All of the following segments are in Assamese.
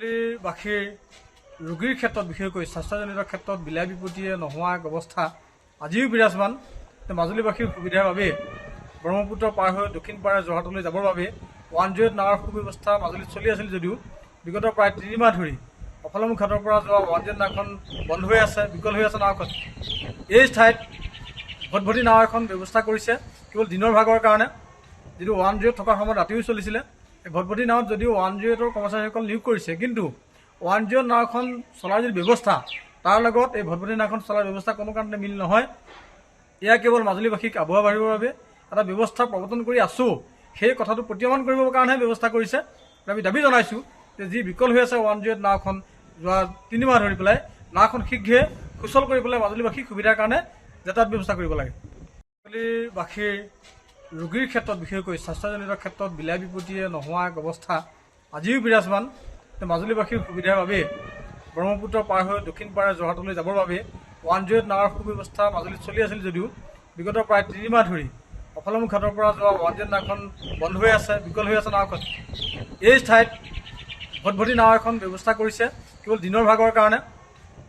বাসীৰ ৰোগীৰ ক্ষেত্ৰত বিশেষকৈ স্বাস্থ্যজনিত ক্ষেত্ৰত বিলাই বিপত্তিয়ে নোহোৱা এক অৱস্থা আজিও বিৰাজমান। মাজুলীবাসীৰ সুবিধাৰ বাবে ব্ৰহ্মপুত্ৰ পাৰ হৈ দক্ষিণ পাৰে যোৰহাটলৈ যাবৰ বাবে 108 নাৱৰ সুব্যৱস্থা মাজুলীত চলি আছিল যদিও বিগত প্ৰায় 3 মাহ ধৰি অফলামুখ ঘাটৰ পৰা যোৱা 108 নাওখন বন্ধ হৈ আছে, বিকল হৈ আছে নাওখন। এই ঠাইত ভটভটি নাও এখন ব্যৱস্থা কৰিছে কেৱল দিনৰ ভাগৰ কাৰণে, যিটো 108 থকাৰ সময়ত ৰাতিও চলিছিলে। এই ভটভটি নাৱত যদিও 108ৰ কৰ্মচাৰীসকল নিয়োগ কৰিছে, কিন্তু 108 নাওখন চলাৰ যি ব্যৱস্থা তাৰ লগত এই ভটভটি নাওখন চলাৰ ব্যৱস্থা কোনো কাৰণতে মিল নহয়। এয়া কেৱল মাজুলীবাসীক আবহাৱা বাঢ়িবৰ বাবে এটা ব্যৱস্থা প্ৰৱৰ্তন কৰি আছোঁ, সেই কথাটো প্ৰতীয়মান কৰিবৰ কাৰণেহে ব্যৱস্থা কৰিছে। আমি দাবী জনাইছোঁ যে যি বিকল হৈ আছে 108 নাওখন যোৱা 3 মাহ ধৰি পেলাই, নাওখন শীঘ্ৰে সুচল কৰি পেলাই মাজুলীবাসীক সুবিধাৰ কাৰণে যাতায়াত ব্যৱস্থা কৰিব লাগে। মাজুলীবাসীৰ ৰোগীৰ ক্ষেত্ৰত বিশেষকৈ স্বাস্থ্যজনিত ক্ষেত্ৰত বিলাই বিপত্তিয়ে নোহোৱা এক অৱস্থা আজিও বিৰাজমান। মাজুলীবাসীৰ সুবিধাৰ বাবে ব্ৰহ্মপুত্ৰ পাৰ হৈ দক্ষিণ পাৰে যোৰহাটলৈ যাবৰ বাবে 108 নাৱৰ সুব্যৱস্থা মাজুলীত চলি আছিল যদিও বিগত প্ৰায় 3 মাহ ধৰি অফলামুখ ঘাটৰ পৰা যোৱা 108 নাওখন বন্ধ হৈ আছে, বিকল হৈ আছে নাওখন। এই ঠাইত ভটভটি নাও এখন ব্যৱস্থা কৰিছে কেৱল দিনৰ ভাগৰ কাৰণে,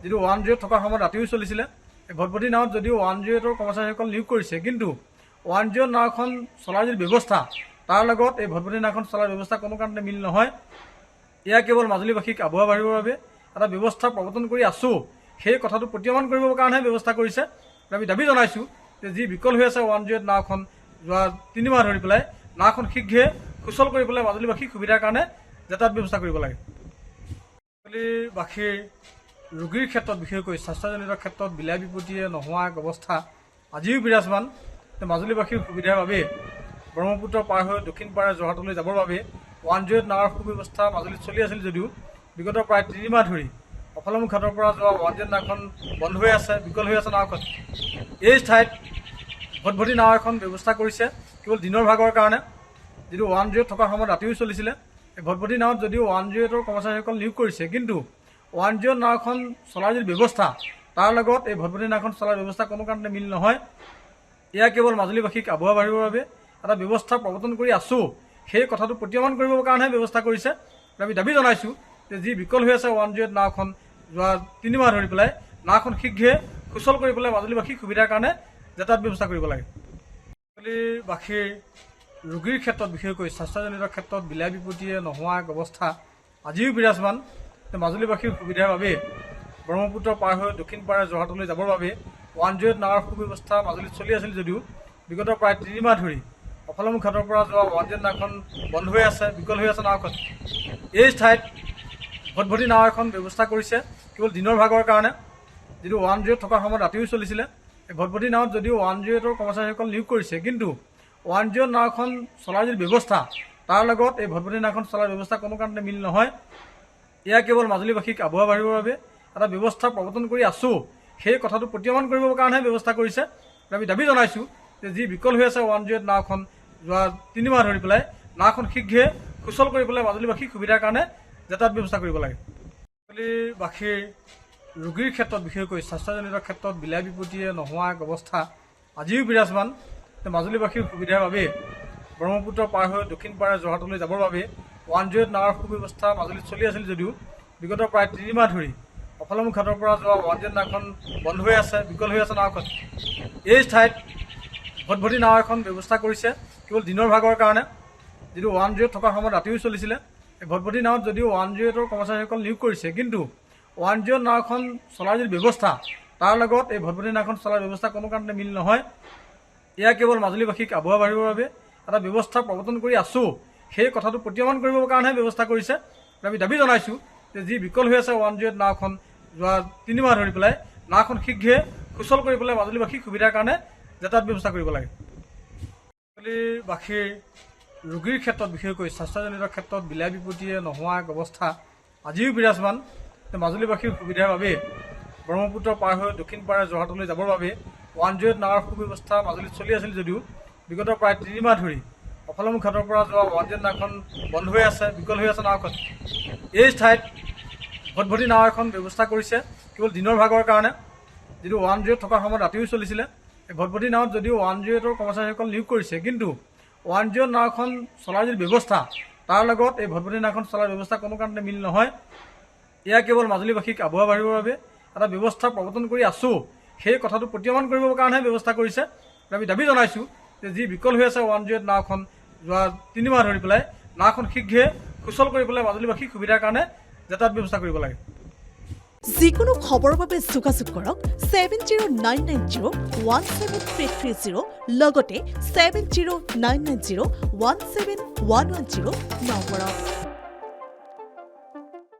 যিটো 108 থকাৰ সময়ত ৰাতিও চলিছিলে। এই ভটভটি নাৱত যদিও 108ৰ কৰ্মচাৰীসকল নিয়োগ কৰিছে, কিন্তু 108 নাওখন চলাৰ যি ব্যৱস্থা তাৰ লগত এই ভটভটি নাওখন চলাৰ ব্যৱস্থা কোনো কাৰণতে মিল নহয়। এয়া কেৱল মাজুলীবাসীক আবহাৱা বাঢ়িবৰ বাবে এটা ব্যৱস্থা প্ৰৱৰ্তন কৰি আছোঁ, সেই কথাটো প্ৰতীয়মান কৰিবৰ কাৰণেহে ব্যৱস্থা কৰিছে। আমি দাবী জনাইছোঁ যে যি বিকল হৈ আছে 108 নাওখন যোৱা 3 মাহ ধৰি পেলাই, নাওখন শীঘ্ৰে সুচল কৰি পেলাই মাজুলীবাসীক সুবিধাৰ কাৰণে যাতায়াত ব্যৱস্থা কৰিব লাগে। মাজুলীবাসীৰ ৰোগীৰ ক্ষেত্ৰত বিশেষকৈ স্বাস্থ্যজনিত ক্ষেত্ৰত বিলাই বিপত্তিয়ে নোহোৱা এক অৱস্থা আজিও বিৰাজমান। মাজুলীবাসীৰ সুবিধাৰ বাবে ব্ৰহ্মপুত্ৰ পাৰ হৈ দক্ষিণ পাৰে যোৰহাটলৈ যাবৰ বাবে 108 নাৱৰ সুব্যৱস্থা মাজুলীত চলি আছিল যদিও বিগত প্ৰায় 3 মাহ ধৰি অফলামুখ ঘাটৰ পৰা যোৱা 108 নাওখন বন্ধ হৈ আছে, বিকল হৈ আছে নাওখন। এই ঠাইত ভটভটি নাও এখন ব্যৱস্থা কৰিছে কেৱল দিনৰ ভাগৰ কাৰণে, যিটো 108 থকাৰ সময়ত ৰাতিও চলিছিলে। এই ভটভটি নাৱত যদিও 108ৰ কৰ্মচাৰীসকল নিয়োগ কৰিছে, কিন্তু 108 নাওখন চলাৰ যি ব্যৱস্থা তাৰ লগত এই ভটভটি নাওখন চলাৰ ব্যৱস্থা কোনো কাৰণতে মিল নহয়। এয়া কেৱল মাজুলীবাসীক আবহাৱা বাঢ়িবৰ বাবে এটা ব্যৱস্থা প্ৰৱৰ্তন কৰি আছোঁ, সেই কথাটো প্ৰতীয়মান কৰিবৰ কাৰণেহে ব্যৱস্থা কৰিছে। আমি দাবী জনাইছোঁ যে যি বিকল হৈ আছে 108 নাওখন যোৱা 3 মাহ ধৰি পেলাই, নাওখন শীঘ্ৰে সুচল কৰি পেলাই মাজুলীবাসীক সুবিধাৰ কাৰণে যাতায়াত ব্যৱস্থা কৰিব লাগে। মাজুলীবাসীৰ ৰোগীৰ ক্ষেত্ৰত বিশেষকৈ স্বাস্থ্যজনিত ক্ষেত্ৰত বিলাই বিপত্তিয়ে নোহোৱা এক অৱস্থা আজিও বিৰাজমান। মাজুলীবাসীৰ সুবিধাৰ বাবে ব্ৰহ্মপুত্ৰ পাৰ হৈ দক্ষিণ পাৰে যোৰহাটলৈ যাবৰ বাবে 108 নাৱৰ সুব্যৱস্থা মাজুলীত চলি আছিল যদিও বিগত প্ৰায় 3 মাহ ধৰি অফলামুখ ঘাটৰ পৰা যোৱা 108 নাওখন বন্ধ হৈ আছে, বিকল হৈ আছে নাওখন। এই ঠাইত ভটভটি নাও এখন ব্যৱস্থা কৰিছে কেৱল দিনৰ ভাগৰ কাৰণে, যিটো 108 থকাৰ সময়ত ৰাতিও চলিছিলে। এই ভটভটি নাৱত যদিও 108ৰ কৰ্মচাৰীসকল নিয়োগ কৰিছে, কিন্তু 108 নাওখন চলাৰ যি ব্যৱস্থা তাৰ লগত এই ভটভটি নাওখন চলাৰ ব্যৱস্থা কোনো কাৰণতে মিল নহয়। এয়া কেৱল মাজুলীবাসীক আবহাৱা বাঢ়িবৰ বাবে এটা ব্যৱস্থা প্ৰৱৰ্তন কৰি আছোঁ, সেই কথাটো প্ৰতীয়মান কৰিবৰ কাৰণেহে ব্যৱস্থা কৰিছে। আমি দাবী জনাইছোঁ যে যি বিকল হৈ আছে 108 নাওখন যোৱা 3 মাহ ধৰি পেলাই, নাওখন শীঘ্ৰে সুচল কৰি পেলাই মাজুলীবাসীক সুবিধাৰ কাৰণে যাতায়াত ব্যৱস্থা কৰিব লাগে। মাজুলীবাসীৰ ৰোগীৰ ক্ষেত্ৰত বিশেষকৈ স্বাস্থ্যজনিত ক্ষেত্ৰত বিলাই বিপত্তিয়ে নোহোৱা এক অৱস্থা আজিও বিৰাজমান। মাজুলীবাসীৰ সুবিধাৰ বাবে ব্ৰহ্মপুত্ৰ পাৰ হৈ দক্ষিণ পাৰে যোৰহাটলৈ যাবৰ বাবে 108 নাৱৰ সুব্যৱস্থা মাজুলীত চলি আছিল যদিও বিগত প্ৰায় 3 মাহ ধৰি অফলামুখ ঘাটৰ পৰা যোৱা 108 নাওখন বন্ধ হৈ আছে, বিকল হৈ আছে নাওখন। এই ঠাইত ভটভটি নাও এখন ব্যৱস্থা কৰিছে কেৱল দিনৰ ভাগৰ কাৰণে, যিটো 108 থকাৰ সময়ত ৰাতিও চলিছিলে। এই ভটভটি নাৱত যদিও 108ৰ কৰ্মচাৰীসকল নিয়োগ কৰিছে, কিন্তু 108 নাওখন চলাৰ যি ব্যৱস্থা তাৰ লগত এই ভটভটি নাওখন চলাৰ ব্যৱস্থা কোনো কাৰণতে মিল নহয়। এয়া কেৱল মাজুলীবাসীক আবহাৱা বাঢ়িবৰ বাবে এটা ব্যৱস্থা প্ৰৱৰ্তন কৰি আছোঁ, সেই কথাটো প্ৰতীয়মান কৰিবৰ কাৰণেহে ব্যৱস্থা কৰিছে। আমি দাবী জনাইছোঁ যে যি বিকল হৈ আছে 108 নাওখন যোৱা 3 মাহ ধৰি পেলাই, নাওখন শীঘ্ৰে সুচল কৰি পেলাই মাজুলীবাসীক সুবিধাৰ কাৰণে যাতায়াত ব্যৱস্থা কৰিব লাগে। মাজুলীবাসীৰ ৰোগীৰ ক্ষেত্ৰত বিশেষকৈ স্বাস্থ্যজনিত ক্ষেত্ৰত বিলাই বিপত্তিয়ে নোহোৱা এক অৱস্থা আজিও বিৰাজমান। মাজুলীবাসীৰ সুবিধাৰ বাবে ব্ৰহ্মপুত্ৰ পাৰ হৈ দক্ষিণ পাৰে যোৰহাটলৈ যাবৰ বাবে 108 নাৱৰ সুব্যৱস্থা মাজুলীত চলি আছিল যদিও বিগত প্ৰায় 3 মাহ ধৰি অফলামুখ ঘাটৰ পৰা যোৱা 108 নাওখন বন্ধ হৈ আছে, বিকল হৈ আছে নাওখন। এই ঠাইত ভটভটি নাও এখন ব্যৱস্থা কৰিছে কেৱল দিনৰ ভাগৰ কাৰণে, যিটো 108 থকাৰ সময়ত ৰাতিও চলিছিলে। এই ভটভটি নাৱত যদিও 108ৰ কৰ্মচাৰীসকল নিয়োগ কৰিছে, কিন্তু 108 নাওখন চলাৰ যি ব্যৱস্থা তাৰ লগত এই ভটভটি নাওখন চলাৰ ব্যৱস্থা কোনো কাৰণতে মিল নহয়। এয়া কেৱল মাজুলীবাসীক আবহাৱা বাঢ়িবৰ বাবে এটা ব্যৱস্থা প্ৰৱৰ্তন কৰি আছোঁ, সেই কথাটো প্ৰতীয়মান কৰিবৰ কাৰণেহে ব্যৱস্থা কৰিছে। আমি দাবী জনাইছোঁ যে যি বিকল হৈ আছে 108 নাওখন যোৱা 3 মাহ ধৰি পেলাই, নাওখন শীঘ্ৰে সুচল কৰি পেলাই মাজুলীবাসীক সুবিধাৰ কাৰণে যাতায়াত ব্যৱস্থা কৰিব লাগে। যিকোনো খবৰৰ বাবে যোগাযোগ কৰক 7099017330 লগতে 7099017110 নম্বৰত।